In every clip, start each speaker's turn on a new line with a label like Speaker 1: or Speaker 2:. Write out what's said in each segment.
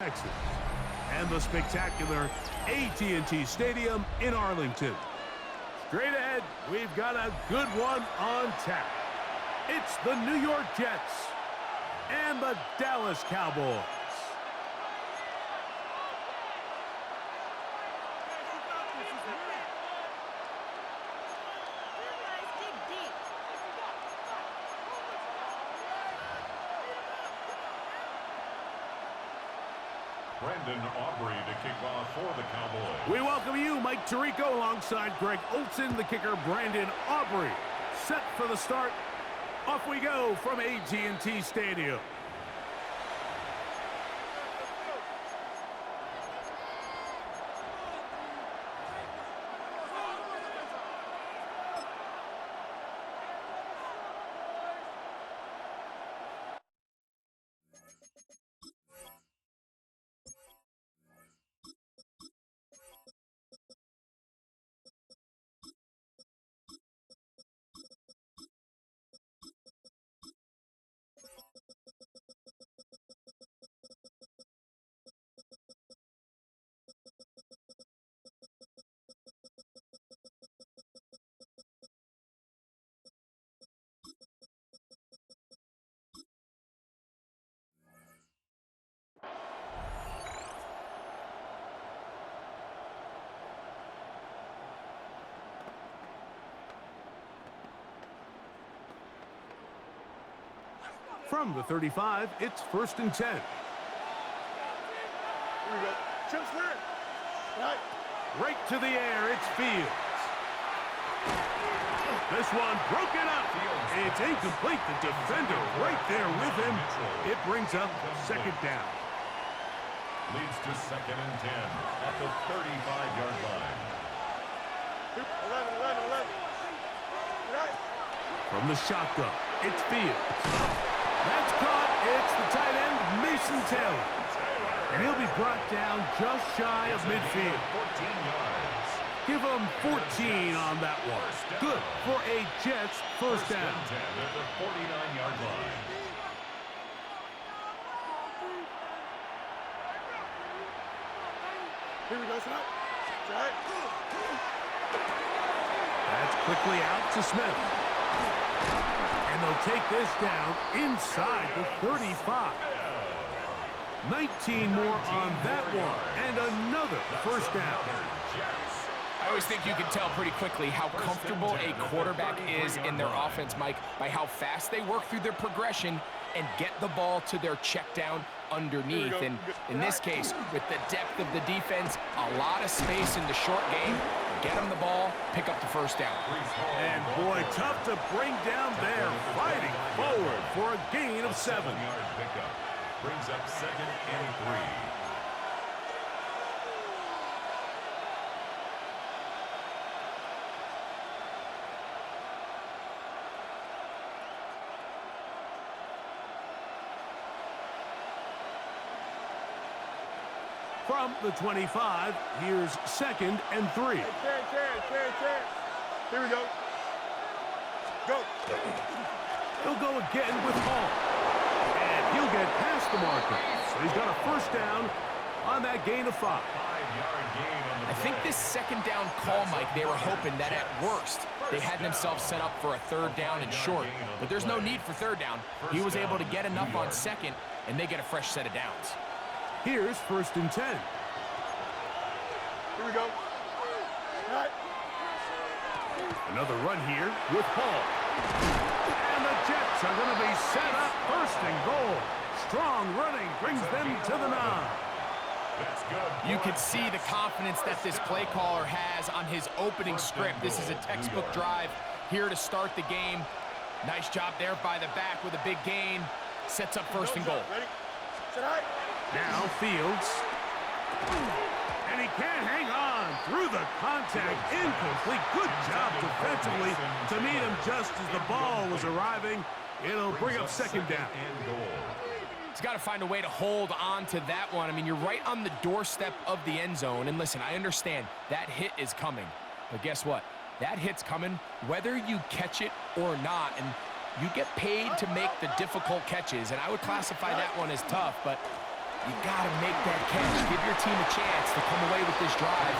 Speaker 1: Texas, and the spectacular AT&T Stadium in Arlington. Straight ahead, we've got a good one on tap. It's the New York Jets and the Dallas Cowboys.
Speaker 2: Brandon Aubrey to kick off for the Cowboys.
Speaker 1: We welcome you, Mike Tirico, alongside Greg Olson, the kicker, Brandon Aubrey. Set for the start. Off we go from AT&T Stadium. From the 35, it's 1st and 10.
Speaker 3: Here we go. Chip square. Right.
Speaker 1: Right to the air, it's Fields. This one broken up. It's incomplete. The defender right there with him. It brings up 2nd down.
Speaker 2: Leads to 2nd and 10 at the 35-yard line.
Speaker 3: 11. Right.
Speaker 1: From the shotgun, it's Fields. That's caught. It's the tight end, Mason Taylor. And he'll be brought down just shy of midfield.
Speaker 2: 14 yards.
Speaker 1: Give him 14 on that one. Good for a Jets first down.
Speaker 2: 10 at the 49-yard line.
Speaker 3: Here we go, son. Right.
Speaker 1: That's quickly out to Smith. And they'll take this down inside the 35. 19 more on that one, and another first down.
Speaker 4: I always think you can tell pretty quickly how comfortable a quarterback is in their offense, Mike, by how fast they work through their progression and get the ball to their check down underneath. And in this case, with the depth of the defense, a lot of space in the short game, get them the ball, pick up the first down.
Speaker 1: And boy, tough to bring down there, fighting forward for a gain of 7.
Speaker 2: 7-yard pickup brings up 2nd and 3.
Speaker 1: From the 25, here's 2nd and 3.
Speaker 3: Hey, Terry. Here we go. Go.
Speaker 1: He'll go again with Hall. And he'll get past the marker. So he's got a first down on that gain of 5.
Speaker 2: 5-yard gain on the
Speaker 4: I think this 2nd down call, Mike, they were hoping that at worst they had themselves set up for a 3rd down and short. But there's no need for 3rd down. He was able to get enough on 2nd, and they get a fresh set of downs.
Speaker 1: Here's 1st and 10.
Speaker 3: Here we go. Right.
Speaker 1: Another run here with Hall. And the Jets are going to be set up 1st and goal. Strong running brings them to the 9.
Speaker 2: That's good.
Speaker 4: You can see the confidence that this play caller has on his opening script. This is a textbook drive here to start the game. Nice job there by the back with a big gain. Sets up 1st and goal.
Speaker 3: Ready? Set high.
Speaker 1: Now Fields. And he can't hang on through the contact. Incomplete. Good job defensively to meet him just as the ball was arriving. It'll bring up 2nd down.
Speaker 4: He's got to find a way to hold on to that one. I mean, you're right on the doorstep of the end zone. And listen, I understand that hit is coming. But guess what? That hit's coming whether you catch it or not. And you get paid to make the difficult catches. And I would classify that one as tough. But You got to make that catch. Give your team a chance to come away with this drive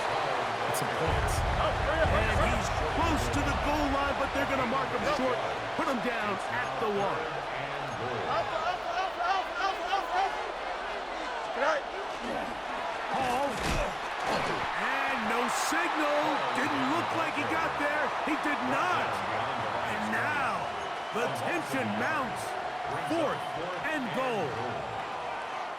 Speaker 4: with some points.
Speaker 1: And he's close to the goal line, but they're going to mark him short, put him down at the 1. Hall. And no signal. Didn't look like he got there. He did not. And now the tension mounts. 4th and goal.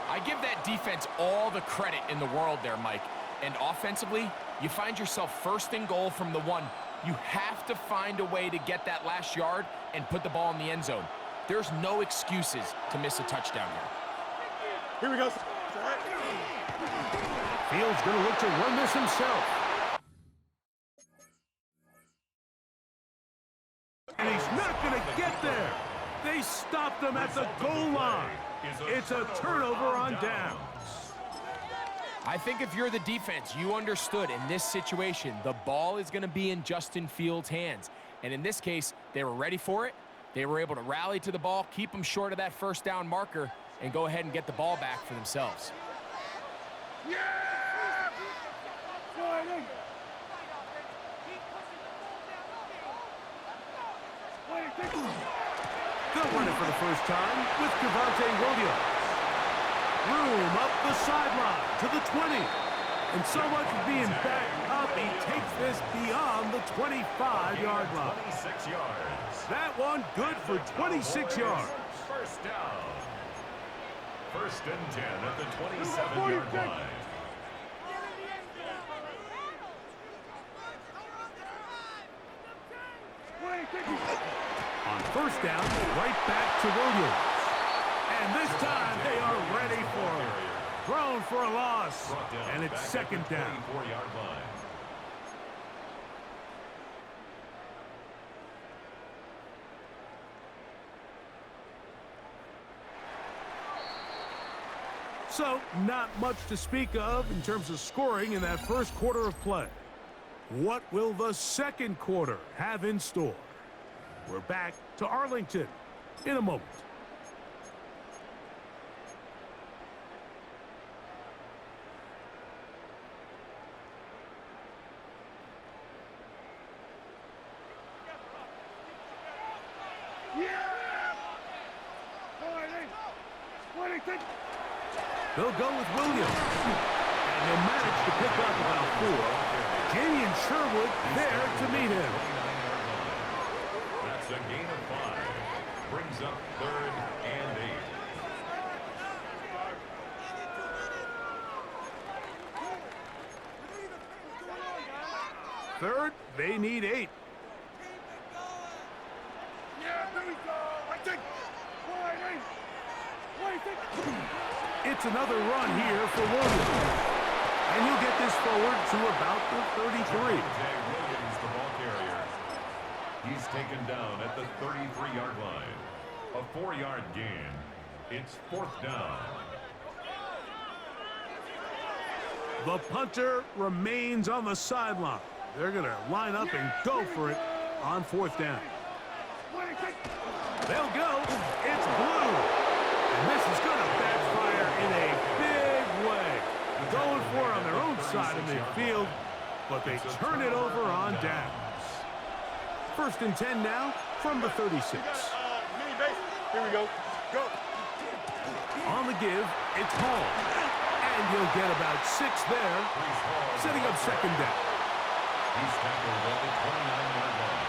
Speaker 4: I give that defense all the credit in the world there, Mike. And offensively, you find yourself 1st and goal from the 1. You have to find a way to get that last yard and put the ball in the end zone. There's no excuses to miss a touchdown here.
Speaker 3: Here we go.
Speaker 1: Fields going to look to run this himself. And he's not going to get there. They stopped him at the goal line. It's a turnover on downs.
Speaker 4: I think if you're the defense, you understood in this situation, the ball is going to be in Justin Fields' hands. And in this case, they were ready for it. They were able to rally to the ball, keep them short of that 1st down marker, and go ahead and get the ball back for themselves.
Speaker 1: Yeah! They'll run it for the first time with Javonte Williams. Room up the sideline to the 20. And so much of being backed up, he takes this beyond the 25-yard line.
Speaker 2: 26 yards.
Speaker 1: That one good for 26 yards.
Speaker 2: 1st down. 1st and 10 at the 27-yard line.
Speaker 1: On 1st down, right back to Williams. And this time they are ready for it. Thrown for a loss. And it's 2nd down.
Speaker 2: 24-yard line.
Speaker 1: So, not much to speak of in terms of scoring in that 1st quarter of play. What will the 2nd quarter have in store? We're back to Arlington in a moment. They'll go with Williams. And he'll manage to pick up about 4. Jamian Sherwood there to meet him.
Speaker 2: That's a gain of 5. Brings up 3rd and 8.
Speaker 1: Third, they need 8. It's another run here for Williams. And he'll get this forward to about the 33.
Speaker 2: Williams, the ball carrier. He's taken down at the 33-yard line. A 4-yard gain. It's 4th down.
Speaker 1: The punter remains on the sideline. They're going to line up and go for it on 4th down. They'll go. It's blue. And this is going to backfire in a big way. Going for it on their own side of midfield, but they turn it over on downs. 1st and 10 now from the 36.
Speaker 3: Here we go. Go.
Speaker 1: On the give, it's Hall. And he'll get about 6 there, setting up 2nd down.
Speaker 2: He's tackled at the 29-yard line.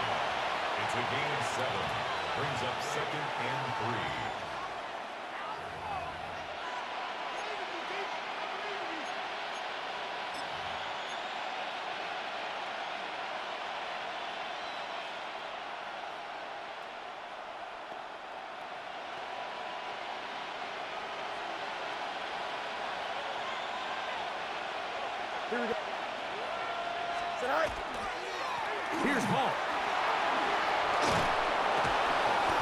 Speaker 2: It's a gain of 7. Brings up 2nd and 3.
Speaker 3: Here we go.
Speaker 1: Here's Hall.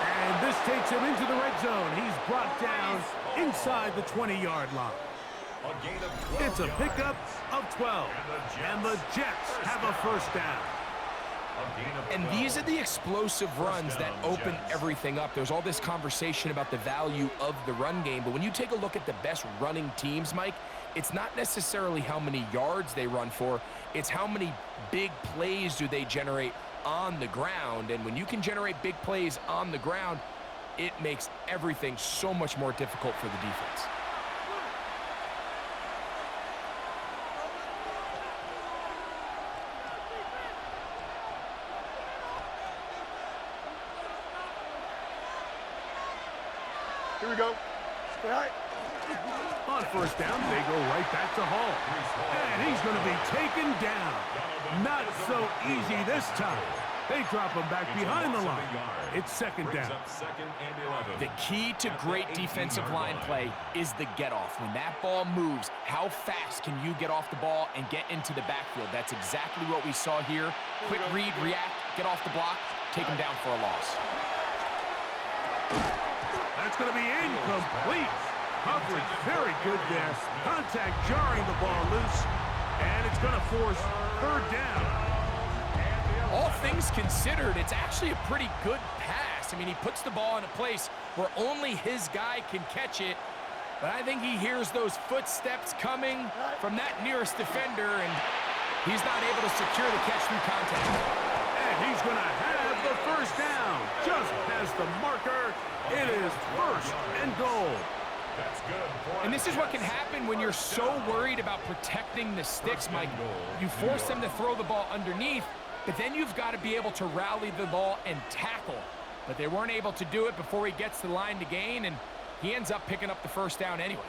Speaker 1: And this takes him into the red zone. He's brought down inside the 20-yard line.
Speaker 2: A gain of 12
Speaker 1: It's a pickup of 12. And the Jets have a 1st down.
Speaker 4: And these are the explosive runs that open everything up. There's all this conversation about the value of the run game, but when you take a look at the best running teams, Mike, it's not necessarily how many yards they run for, it's how many big plays do they generate on the ground. And when you can generate big plays on the ground, it makes everything so much more difficult for the defense.
Speaker 3: Here we go. All right.
Speaker 1: On first down, they go right back to Hall. And he's going to be taken down. Not so easy this time. They drop him back behind the line. It's second down.
Speaker 4: The key to great defensive line play is the get-off. When that ball moves, how fast can you get off the ball and get into the backfield? That's exactly what we saw here. Quick read, react, get off the block, take him down for a loss.
Speaker 1: That's going to be incomplete. Coverage very good there. Contact jarring the ball loose. And it's going to force third down.
Speaker 4: All things considered, it's actually a pretty good pass. I mean, he puts the ball in a place where only his guy can catch it. But I think he hears those footsteps coming from that nearest defender, and he's not able to secure the catch through contact.
Speaker 1: And he's going to have the first down. Just past the marker. It is first and goal.
Speaker 4: And this is what can happen when you're so worried about protecting the sticks, Mike. You force them to throw the ball underneath, but then you've got to be able to rally the ball and tackle. But they weren't able to do it before he gets to the line to gain, and he ends up picking up the first down anyway.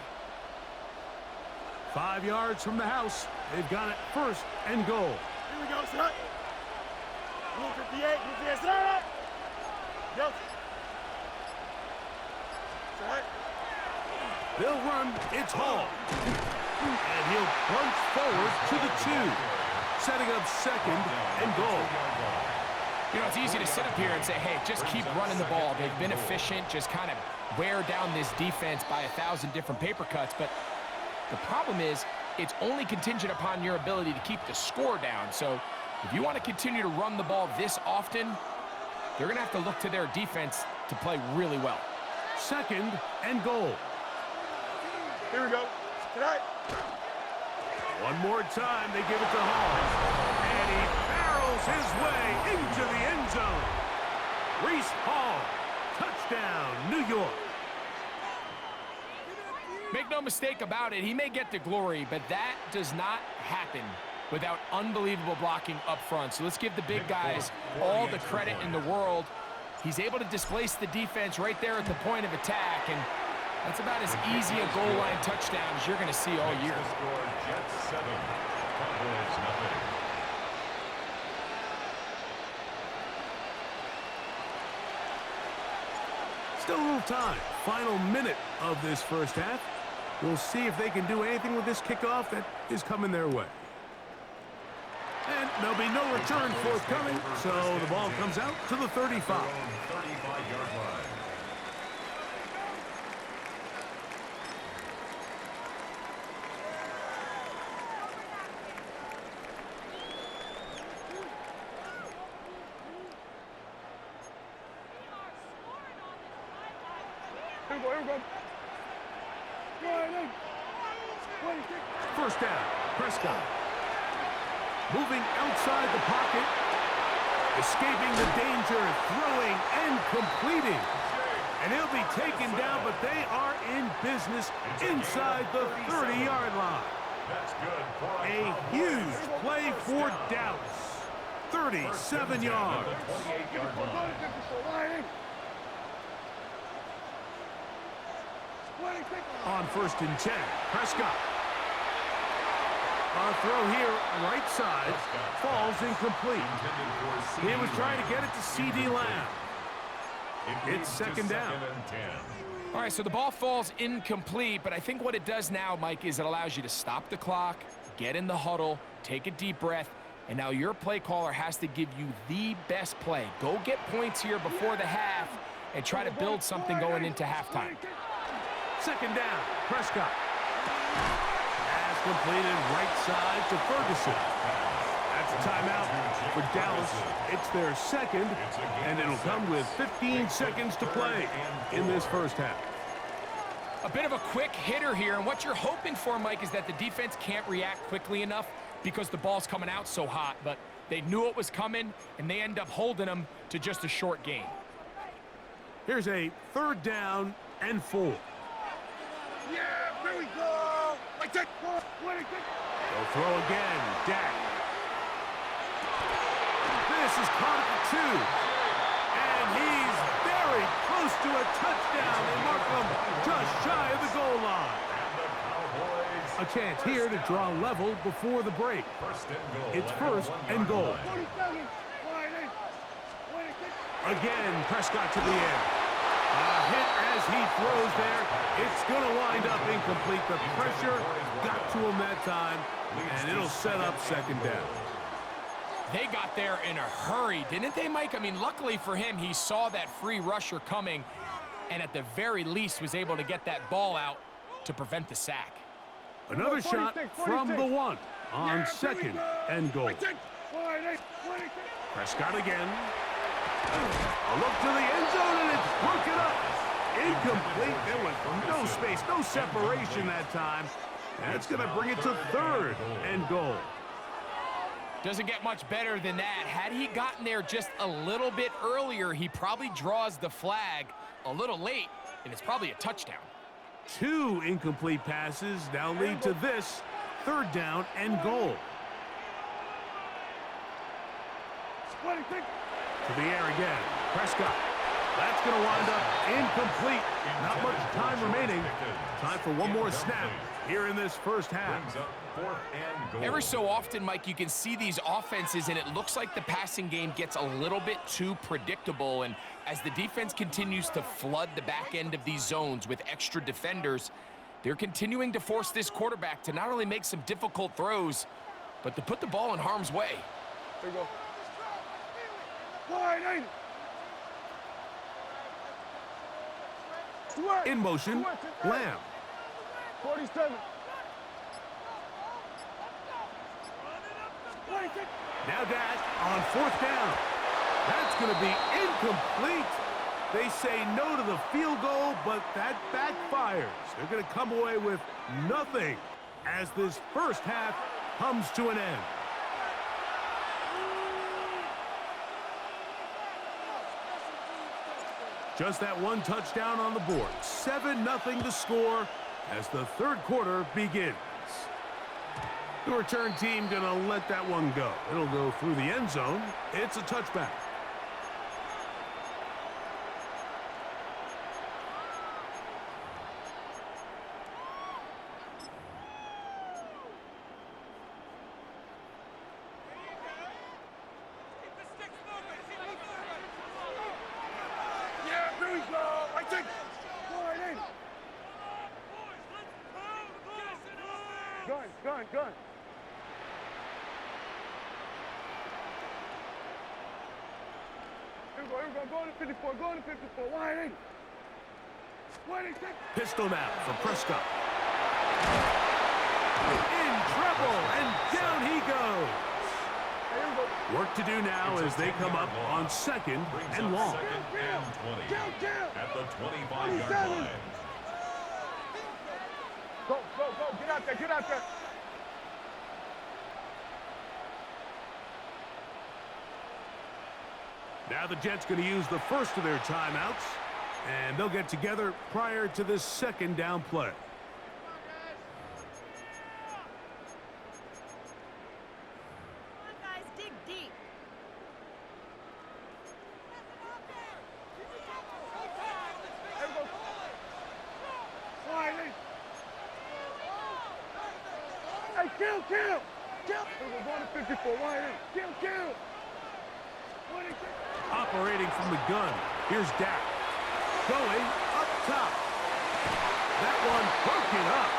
Speaker 1: 5 yards from the house. They've got it first and goal.
Speaker 3: Here we go, son. 58, 58, son. Go. Son.
Speaker 1: They'll run. It's Hall. And he'll plunge forward to the 2. Setting up second and goal.
Speaker 4: You know, it's easy to sit up here and say, hey, just keep running the ball. They've been efficient, just kind of wear down this defense by 1,000 different paper cuts. But the problem is it's only contingent upon your ability to keep the score down. So if you want to continue to run the ball this often, they're going to have to look to their defense to play really well.
Speaker 1: Second and goal.
Speaker 3: Here we go. Tonight.
Speaker 1: One more time, they give it to Hall. And he barrels his way into the end zone. Reese Hall, touchdown, New York.
Speaker 4: Make no mistake about it, he may get the glory, but that does not happen without unbelievable blocking up front. So let's give the big guys all the credit in the world. He's able to displace the defense right there at the point of attack, and that's about as easy a goal line touchdown as you're going to see all year.
Speaker 2: Jets 7, Cowboys nothing.
Speaker 1: Still a little time. Final minute of this first half. We'll see if they can do anything with this kickoff that is coming their way. And there'll be no return forthcoming, so the ball comes out to the 35.
Speaker 2: 35-yard line.
Speaker 3: Here we go, here we go. Go ahead,
Speaker 1: First down, Prescott. Moving outside the pocket. Escaping the danger, throwing and completing. And he'll be taken down, but they are in business inside the 30-yard line. A huge play for Dallas. 37 yards. On first and 10, Prescott. A throw here, right side, falls incomplete. He was trying to get it to C.D. Lamb. It's second down.
Speaker 4: All right, so the ball falls incomplete, but I think what it does now, Mike, is it allows you to stop the clock, get in the huddle, take a deep breath, and now your play caller has to give you the best play. Go get points here before the half and try to build something going into halftime.
Speaker 1: Second down, Prescott. Pass completed right side to Ferguson. That's Timeout for Dallas. It's their second, and it'll come with 15 seconds to play in this first half.
Speaker 4: A bit of a quick hitter here, and what you're hoping for, Mike, is that the defense can't react quickly enough because the ball's coming out so hot, but they knew it was coming, and they end up holding them to just a short gain.
Speaker 1: Here's a 3rd down and 4.
Speaker 3: Yeah, here we go.
Speaker 1: They'll throw again. Dak. This is caught at the 2. And he's very close to a touchdown. They mark him just shy of the goal line. A chance here to draw level before the break. It's 1st and goal. Again, Prescott to the end. A hit as he throws there. It's going to wind up incomplete. The pressure got to him that time, and it'll set up 2nd down.
Speaker 4: They got there in a hurry, didn't they, Mike? I mean, luckily for him, he saw that free rusher coming, and at the very least was able to get that ball out to prevent the sack.
Speaker 1: Another shot from the 1 on 2nd and goal. Prescott again. A look to the end zone, and it's broken up. Incomplete. There was no space, no separation that time. That's going to bring it to 3rd and goal.
Speaker 4: Doesn't get much better than that. Had he gotten there just a little bit earlier, he probably draws the flag a little late, and it's probably a touchdown.
Speaker 1: 2 incomplete passes now lead to this 3rd down and goal. To the air again. Prescott. That's going to wind up incomplete. Not much time remaining. Time for one more snap here in this first half.
Speaker 4: Every so often, Mike, you can see these offenses, and it looks like the passing game gets a little bit too predictable. And as the defense continues to flood the back end of these zones with extra defenders, they're continuing to force this quarterback to not only make some difficult throws, but to put the ball in harm's way.
Speaker 3: There you go.
Speaker 1: In motion, Lamb.
Speaker 3: 47.
Speaker 1: Now Dak on 4th down. That's going to be incomplete. They say no to the field goal, but that backfires. They're going to come away with nothing as this first half comes to an end. Just that 1 touchdown on the board. 7-0 to score as the 3rd quarter begins. The return team going to let that one go. It'll go through the end zone. It's a touchback.
Speaker 3: Gun. Here we go. Go to 54. Go to 54. Wide in.
Speaker 1: Pistol now for Prescott. In trouble, and down he goes. Work to do now as they come up on 2nd and long.
Speaker 2: 2nd and 20 at the 25-yard line.
Speaker 3: Go. Get out there.
Speaker 1: Now the Jets going to use the first of their timeouts, and they'll get together prior to this 2nd down play.
Speaker 5: Come on, guys, dig deep.
Speaker 3: Hey, kill. We're going to 54. Wide in. Kill.
Speaker 1: Operating from the gun, here's Dak. Going up top. That one broken up.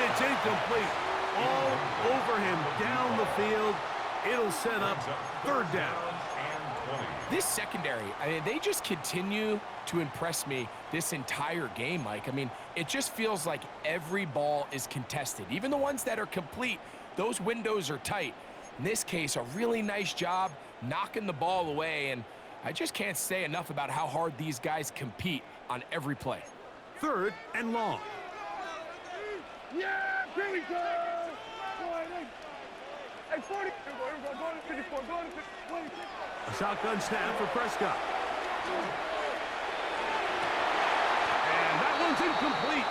Speaker 1: It's incomplete. All over him down the field. It'll set up 3rd down.
Speaker 4: This secondary, I mean, they just continue to impress me this entire game, Mike. I mean, it just feels like every ball is contested. Even the ones that are complete, those windows are tight. In this case, a really nice job knocking the ball away, and I just can't say enough about how hard these guys compete on every play.
Speaker 1: 3rd and long.
Speaker 3: Yeah, here we go. Hey, 40. Here we go. Go to 54. Go to 56.
Speaker 1: A shotgun snap for Prescott. And that one's incomplete.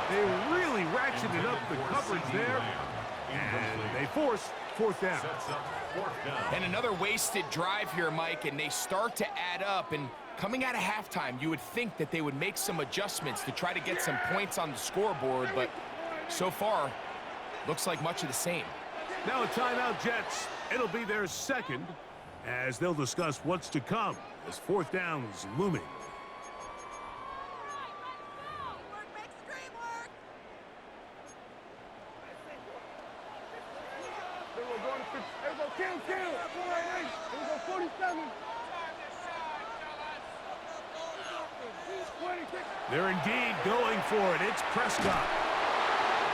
Speaker 1: They really ratcheted up the coverage there. And they force 4th down.
Speaker 4: And another wasted drive here, Mike, and they start to add up. And coming out of halftime, you would think that they would make some adjustments to try to get some points on the scoreboard, but so far, looks like much of the same.
Speaker 1: Now a timeout, Jets. It'll be their 2nd, as they'll discuss what's to come as 4th down's looming.
Speaker 3: Kill. 47.
Speaker 1: They're indeed going for it. It's Prescott.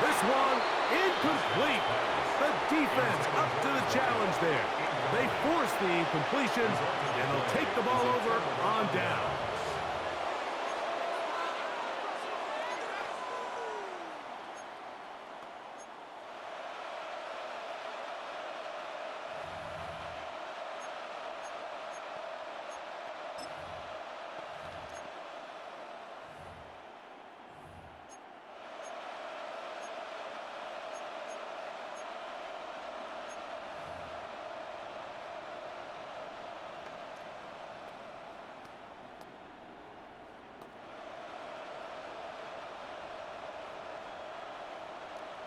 Speaker 1: This one incomplete. The defense up to the challenge there. They force the incompletion, and they'll take the ball over on down.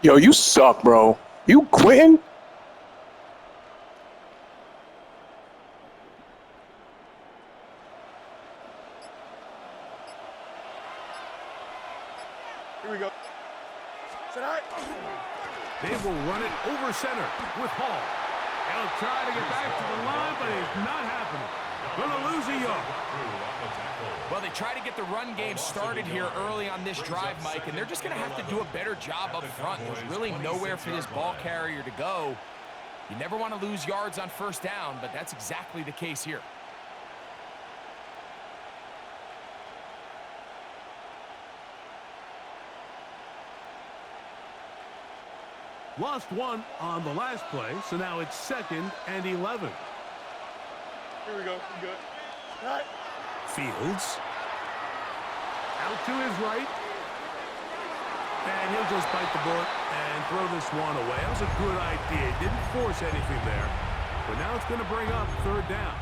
Speaker 6: Yo, you suck, bro. You quitting?
Speaker 3: Here we go. Tonight.
Speaker 1: They will run it over center with Hall. He'll try to get back to the line, but it's not happening. Gonna lose a yard.
Speaker 4: Well, they try to get the run game started here early on this drive, Mike, and they're just going to have to do a better job up front. There's really nowhere for this ball carrier to go. You never want to lose yards on 1st down, but that's exactly the case here.
Speaker 1: Lost one on the last play, so now it's 2nd and 11.
Speaker 3: Here we go. We good. Cut.
Speaker 1: Fields. Out to his right. And he'll just bite the bullet and throw this one away. That was a good idea. Didn't force anything there. But now it's going to bring up 3rd down.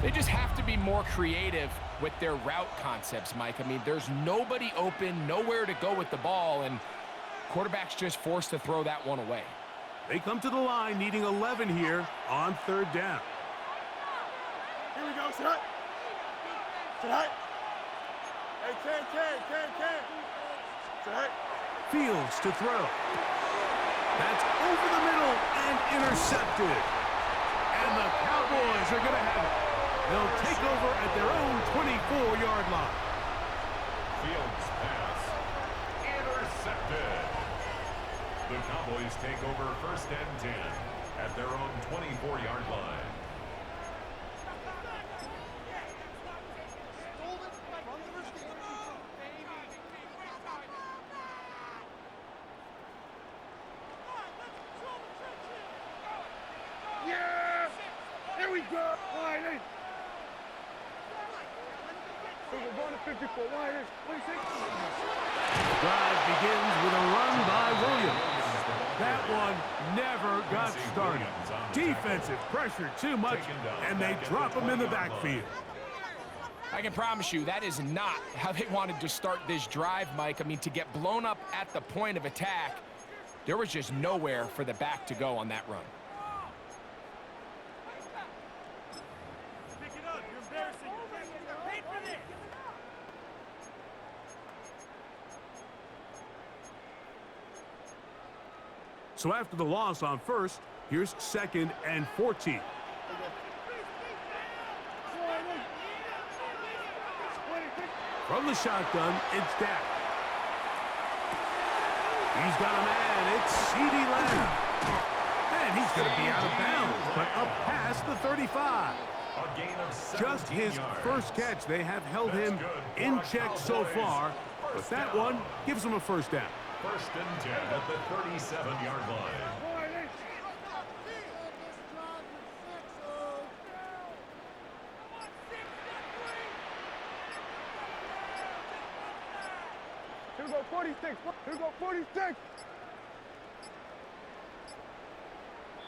Speaker 4: They just have to be more creative with their route concepts, Mike. I mean, there's nobody open, nowhere to go with the ball, and quarterback's just forced to throw that one away.
Speaker 1: They come to the line needing 11 here on 3rd down.
Speaker 3: Here we go. Sit up. Sit up. Hey, Ken. Sit up.
Speaker 1: Fields to throw. That's over the middle and intercepted. And the Cowboys are going to have it. They'll take over at their own 24-yard line.
Speaker 2: Fields pass. Intercepted. The Cowboys take over 1st and 10 at their own 24-yard line.
Speaker 3: Yeah! Here we go! Line in. So we're going to 54. Line in. 26.
Speaker 1: The drive begins with a run by Williams. That one never got started. Defensive pressure too much, and they drop him in the backfield.
Speaker 4: I can promise you that is not how they wanted to start this drive, Mike. I mean, to get blown up at the point of attack, there was just nowhere for the back to go on that run.
Speaker 3: Pick it up. You're embarrassing. Wait for this.
Speaker 1: So after the loss on 1st, here's 2nd and 14. From the shotgun, it's Dak. He's got a man. It's CeeDee Lamb. And he's going to be out of bounds, but up past the 35.
Speaker 2: A gain of
Speaker 1: Just
Speaker 2: 17
Speaker 1: his
Speaker 2: yards.
Speaker 1: first catch. They have held him in check so far, but that one gives him a first down.
Speaker 2: First and 10 at the 37-yard line.
Speaker 3: Here we go, 46. Here we go, 46.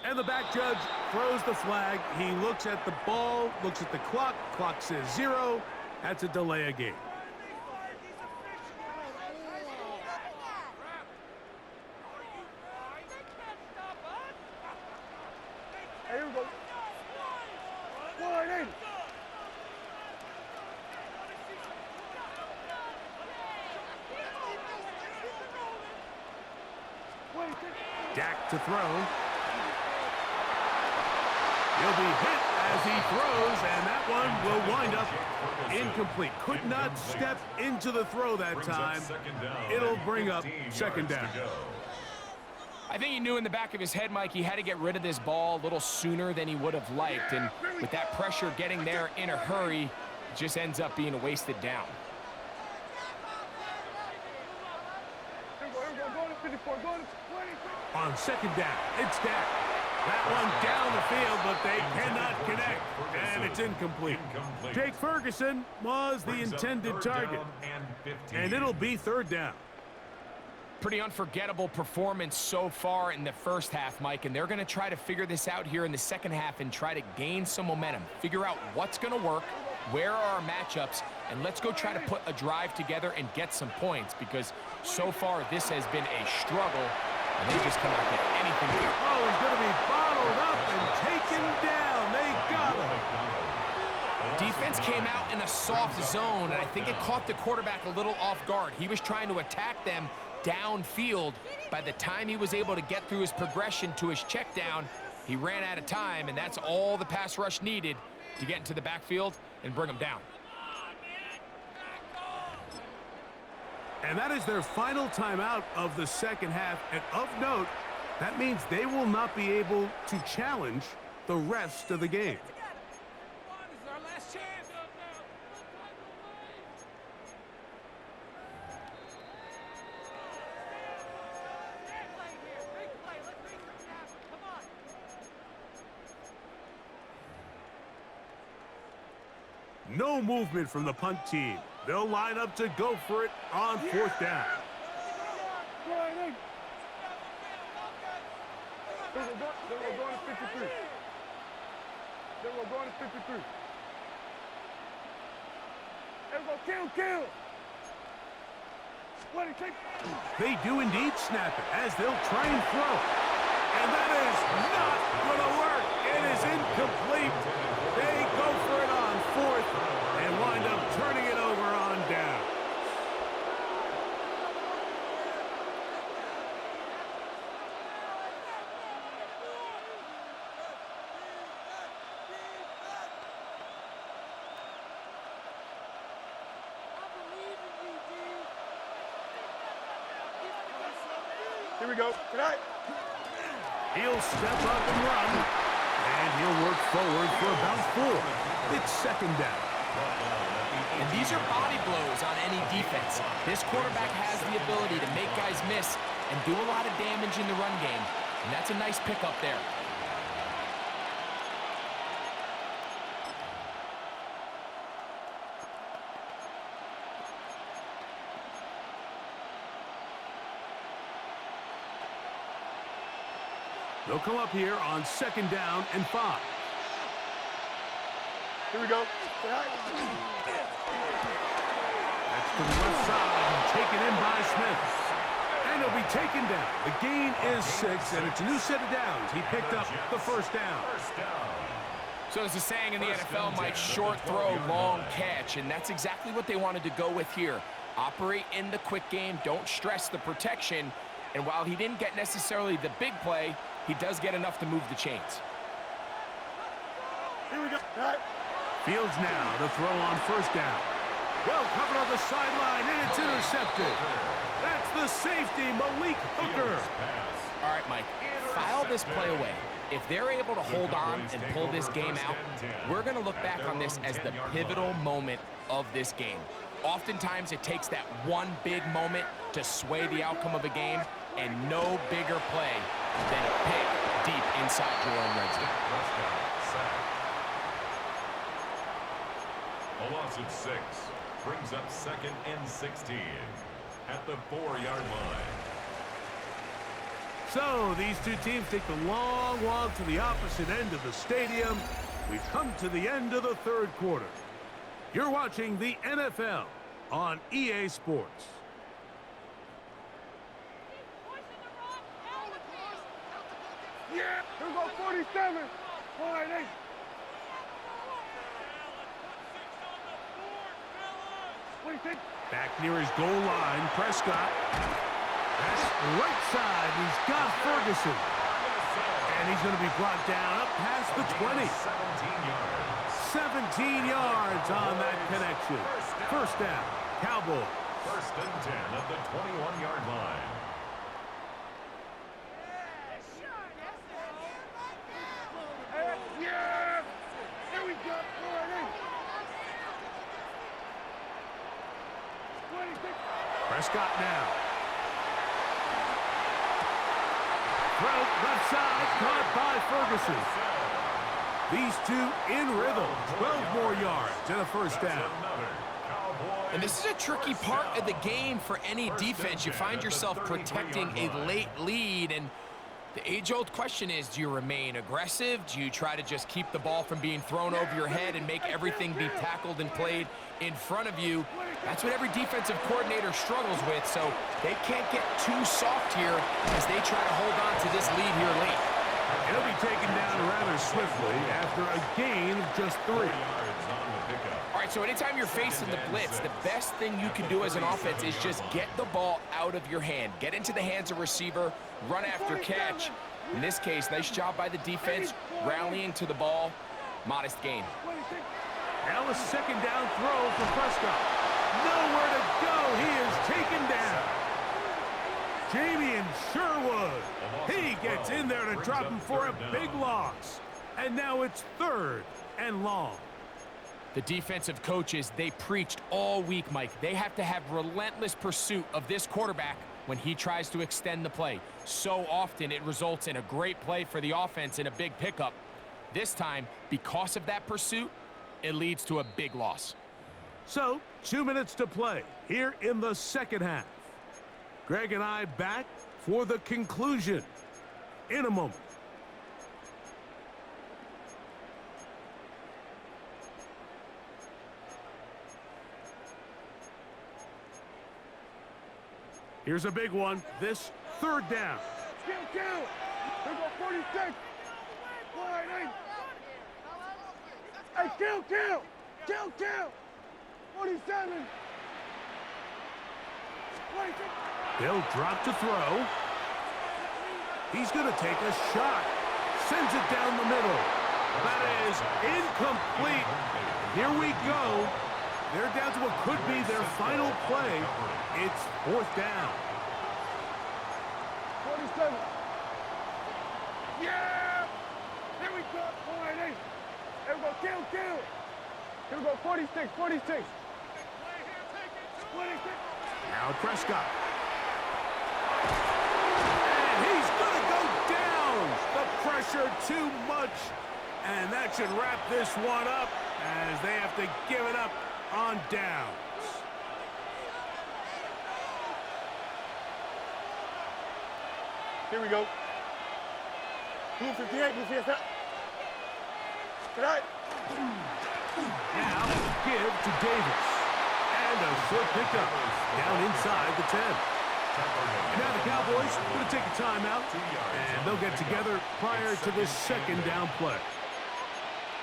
Speaker 1: And the back judge throws the flag. He looks at the ball, looks at the clock. Clock says 0. That's a delay of game.
Speaker 3: Here we go. 180.
Speaker 1: Dak to throw. He'll be hit as he throws, and that one will wind up incomplete. Could not step into the throw that time. It'll bring up second down.
Speaker 4: I think he knew in the back of his head, Mike, he had to get rid of this ball a little sooner than he would have liked. And with that pressure getting there in a hurry, it just ends up being a wasted down.
Speaker 1: On second down, it's Dak. That one down the field, but they cannot connect, and it's incomplete. Jake Ferguson was the intended target, and it'll be third down.
Speaker 4: Pretty unforgettable performance so far in the first half, Mike, and they're going to try to figure this out here in the second half and try to gain some momentum, figure out what's going to work, where are our matchups, and let's go try to put a drive together and get some points, because so far this has been a struggle, and they just cannot get anything here.
Speaker 1: Oh, he's going to be bottled up and taken down. They got him.
Speaker 4: Defense came out in a soft zone, and I think it caught the quarterback a little off guard. He was trying to attack them downfield. By the time he was able to get through his progression to his check down, he ran out of time, and that's all the pass rush needed to get into the backfield and bring him down.
Speaker 1: And that is their final timeout of the second half. And of note, that means they will not be able to challenge the rest of the game. No movement from the punt team. They'll line up to go for it on fourth down.
Speaker 3: Then we're going to 53. Then we're going to 53. Then we'll kill.
Speaker 1: They do indeed snap it as they'll try and throw. And that is not going to work. It is incomplete. They go for it on fourth and wind up turning it over on down.
Speaker 3: Here we go. Tonight.
Speaker 1: He'll step up and run, and he'll work forward for about 4. It's second down.
Speaker 4: And these are body blows on any defense. This quarterback has the ability to make guys miss and do a lot of damage in the run game, and that's a nice pickup there.
Speaker 1: They'll come up here on second down and 5.
Speaker 3: Here we go.
Speaker 1: That's to the left side, taken in by Smith. And he'll be taken down. The gain is 6, and it's a new set of downs. He picked up the first down.
Speaker 4: So there's a saying in the NFL, Mike, short throw, long catch, and that's exactly what they wanted to go with here. Operate in the quick game, don't stress the protection, and while he didn't get necessarily the big play, he does get enough to move the chains.
Speaker 3: Here we go.
Speaker 1: Fields now to throw on first down. Well covered on the sideline, and it's intercepted. That's the safety, Malik Hooker.
Speaker 4: All right, Mike, file this play away. If they're able to hold on and pull this game out, we're going to look back on this as the pivotal moment of this game. Oftentimes, it takes that one big moment to sway the outcome of a game, and no bigger play than a pick deep inside your own red zone.
Speaker 2: A loss of 6 brings up 2nd and 16 at the 4-yard line.
Speaker 1: So these two teams take the long walk to the opposite end of the stadium. We've come to the end of the third quarter. You're watching the NFL on EA Sports.
Speaker 3: Yeah, here we go, 47. All right, hey. What do you think?
Speaker 1: Back near his goal line, Prescott. That's right side. He's got Ferguson. And he's going to be brought down up past the 20. 17 yards on that connection. First down, Cowboys.
Speaker 2: 1st and 10 at the 21-yard line.
Speaker 3: Yeah! Here we go. All right, hey. What do you think?
Speaker 1: Prescott now. Throw left side, caught by Ferguson. These two in rhythm. 12 more yards and a first down.
Speaker 4: And this is a tricky part of the game for any defense. You find yourself protecting a late lead, and the age-old question is, do you remain aggressive? Do you try to just keep the ball from being thrown over your head and make everything be tackled and played in front of you? That's what every defensive coordinator struggles with, so they can't get too soft here as they try to hold on to this lead here late.
Speaker 1: He'll be taken down rather swiftly after a gain of just 3.
Speaker 4: All right, so anytime you're facing the blitz, the best thing you can do as an offense is just get the ball out of your hand. Get into the hands of receiver, run after catch. In this case, nice job by the defense, rallying to the ball. Modest gain.
Speaker 1: Now a second down throw for Prescott. Nowhere to go. He is taken down. Jamie Sherwood. He gets in there to drop him for a big loss. And now it's 3rd and long.
Speaker 4: The defensive coaches, they preached all week, Mike. They have to have relentless pursuit of this quarterback when he tries to extend the play. So often it results in a great play for the offense and a big pickup. This time, because of that pursuit, it leads to a big loss.
Speaker 1: So, 2 minutes to play here in the second half. Greg and I back for the conclusion in a moment. Here's a big one. This 3rd down.
Speaker 3: Kill! Here we go, 46. All right, hey. Hey, kill! 47.
Speaker 1: They'll drop to throw. He's going to take a shot. Sends it down the middle. That is incomplete. Here we go. They're down to what could be their final play. It's 4th down.
Speaker 3: 47. Yeah! Here we go. All right, hey. Here we go, kill. Here we go, 46. 26.
Speaker 1: Now Prescott. And he's going to go down. The pressure too much. And that should wrap this one up as they have to give it up on downs.
Speaker 3: Here we go. Blue 58, blue 58. Tonight.
Speaker 1: Now give to Davis. And a short pickup down inside the 10. And now the Cowboys going to take a timeout, and they'll get together prior to this second down play.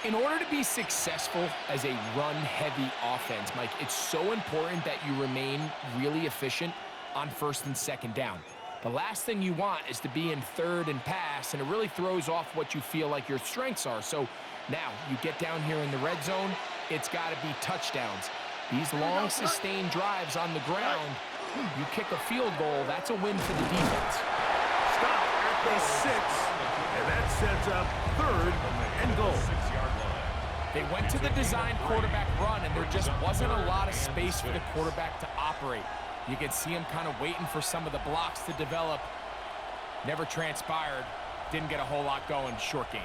Speaker 4: In order to be successful as a run-heavy offense, Mike, it's so important that you remain really efficient on 1st and 2nd down. The last thing you want is to be in 3rd and pass, and it really throws off what you feel like your strengths are. So now you get down here in the red zone, it's got to be touchdowns. These long, sustained drives on the ground, You kick a field goal, that's a win for the defense.
Speaker 1: Stop at the 6, and that sets up 3rd and goal.
Speaker 2: 6-yard line.
Speaker 4: They went to the design quarterback run, and there just wasn't a lot of space for the quarterback to operate. You can see him kind of waiting for some of the blocks to develop. Never transpired. Didn't get a whole lot going. Short game.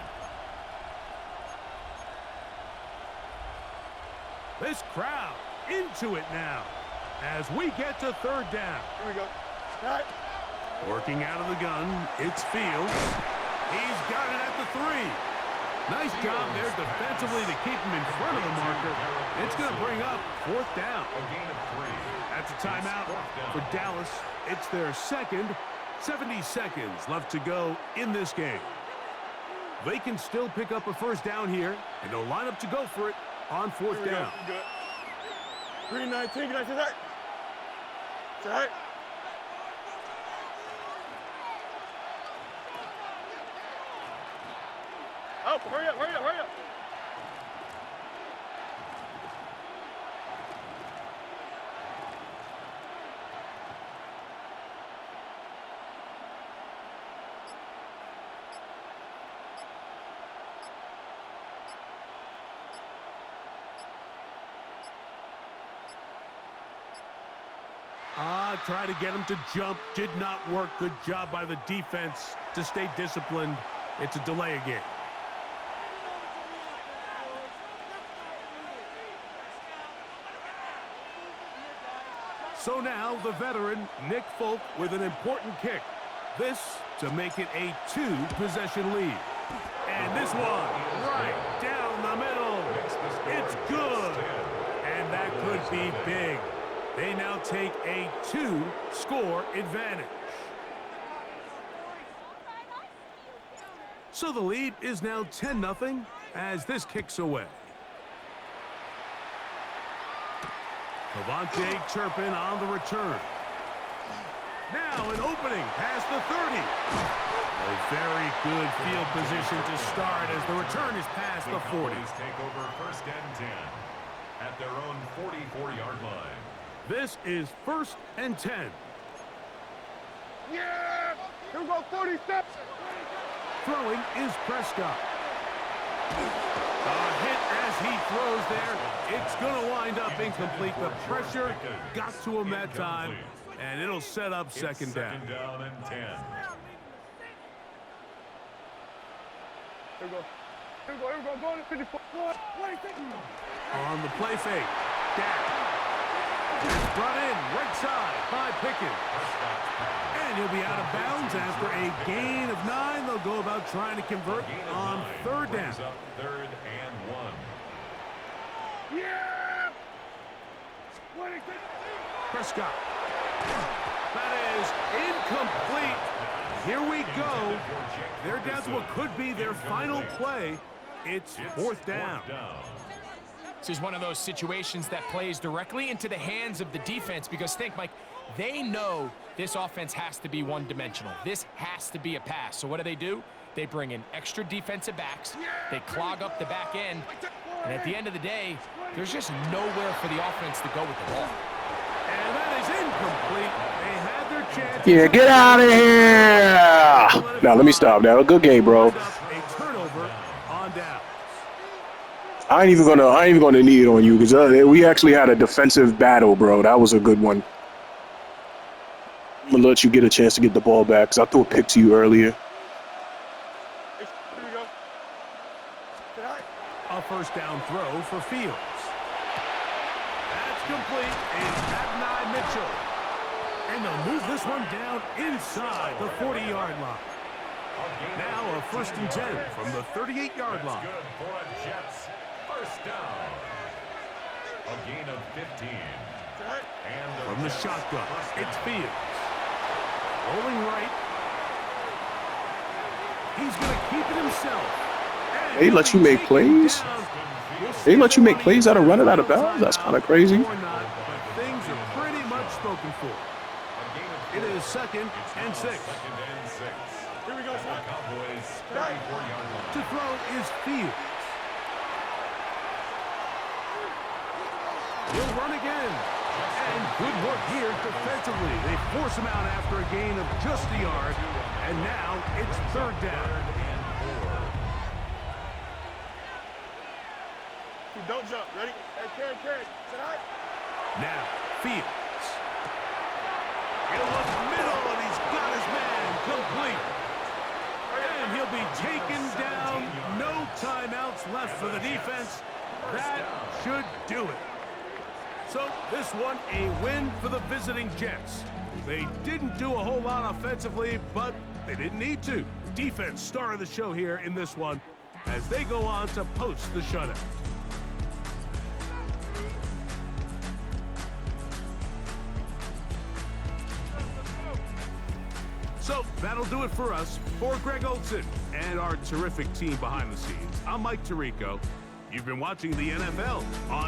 Speaker 1: This crowd into it now as we get to 3rd down.
Speaker 3: Here we go. All right.
Speaker 1: Working out of the gun, it's Fields. He's got it at the 3. Nice job there defensively to keep him in front of the marker. It's going to bring up 4th down.
Speaker 2: A gain of 3.
Speaker 1: That's a timeout for Dallas. It's their second. 70 seconds left to go in this game. They can still pick up a 1st down here, and they'll line up to go for it on 4th down.
Speaker 3: Good. 319, get out to that. It's all right. Oh, hurry up, hurry up, hurry up.
Speaker 1: Try to get him to jump. Did not work. Good job by the defense to stay disciplined. It's a delay again. So now the veteran, Nick Folk, with an important kick. This to make it a 2-possession lead. And this one, right down the middle. It's good. And that could be big. They now take a 2-score advantage. So the lead is now 10-0 as this kicks away. Cavante Turpin on the return. Now an opening past the 30. A very good field position to start as the return is past the 40.
Speaker 2: Take over 1st and 10 at their own 44-yard line.
Speaker 1: This is 1st and 10.
Speaker 3: Yeah! Here we go, 40 steps.
Speaker 1: Throwing is Prescott. A hit as he throws there. It's going to wind up incomplete. The pressure got to him that time, and it'll set up 2nd down.
Speaker 2: 2nd down and 10.
Speaker 3: Here we go. Here we go, here we go. Go to 54.
Speaker 1: On the play fake. Dak. Brought in right side by Pickens. And he'll be out of bounds after a gain of 9. They'll go about trying to convert on 3rd down.
Speaker 2: Up 3rd and 1.
Speaker 3: Yeah!
Speaker 1: Prescott. That is incomplete. Here we go. They're down to what could be their final play. It's 4th down.
Speaker 4: This is one of those situations that plays directly into the hands of the defense because think, Mike, they know this offense has to be one-dimensional. This has to be a pass. So what do? They bring in extra defensive backs. They clog up the back end. And at the end of the day, there's just nowhere for the offense to go with the ball.
Speaker 1: And that is incomplete. They had their chance.
Speaker 6: Yeah, get out of here. Now, let me stop that. A good game, bro.
Speaker 1: A turnover on down.
Speaker 6: I ain't even gonna need it on you because we actually had a defensive battle, bro. That was a good one. I'm gonna let you get a chance to get the ball back because I threw a pick to you earlier.
Speaker 3: Here we go.
Speaker 1: A 1st down throw for Fields. That's complete. It's Adonai Mitchell. And they'll move this one down inside the 40-yard line. Now a 1st and 10 from the 38-yard line.
Speaker 2: Good for a Jets 1st down. A gain of 15. And
Speaker 1: From the shotgun, it's Fields. Rolling right. He's going to keep it himself.
Speaker 6: They let you make plays? They let you make plays out of running out of bounds? That's kind of crazy.
Speaker 1: Or not, but things are pretty much spoken for. It is 2nd and 6.
Speaker 3: Here we go, son.
Speaker 2: Cowboys 34-yard line.
Speaker 1: To throw is Fields. He'll run again. And good work here defensively. They force him out after a gain of just a yard, and now it's third down.
Speaker 3: Don't jump. Ready? Hey, carry. Sit high.
Speaker 1: Now, Fields. In the middle, and he's got his man complete. And he'll be taken down. No timeouts left for the defense. That should do it. So this one, a win for the visiting Jets. They didn't do a whole lot offensively, but they didn't need to. Defense star of the show here in this one as they go on to post the shutout. So that'll do it for us. For Greg Olson and our terrific team behind the scenes, I'm Mike Tirico. You've been watching the NFL on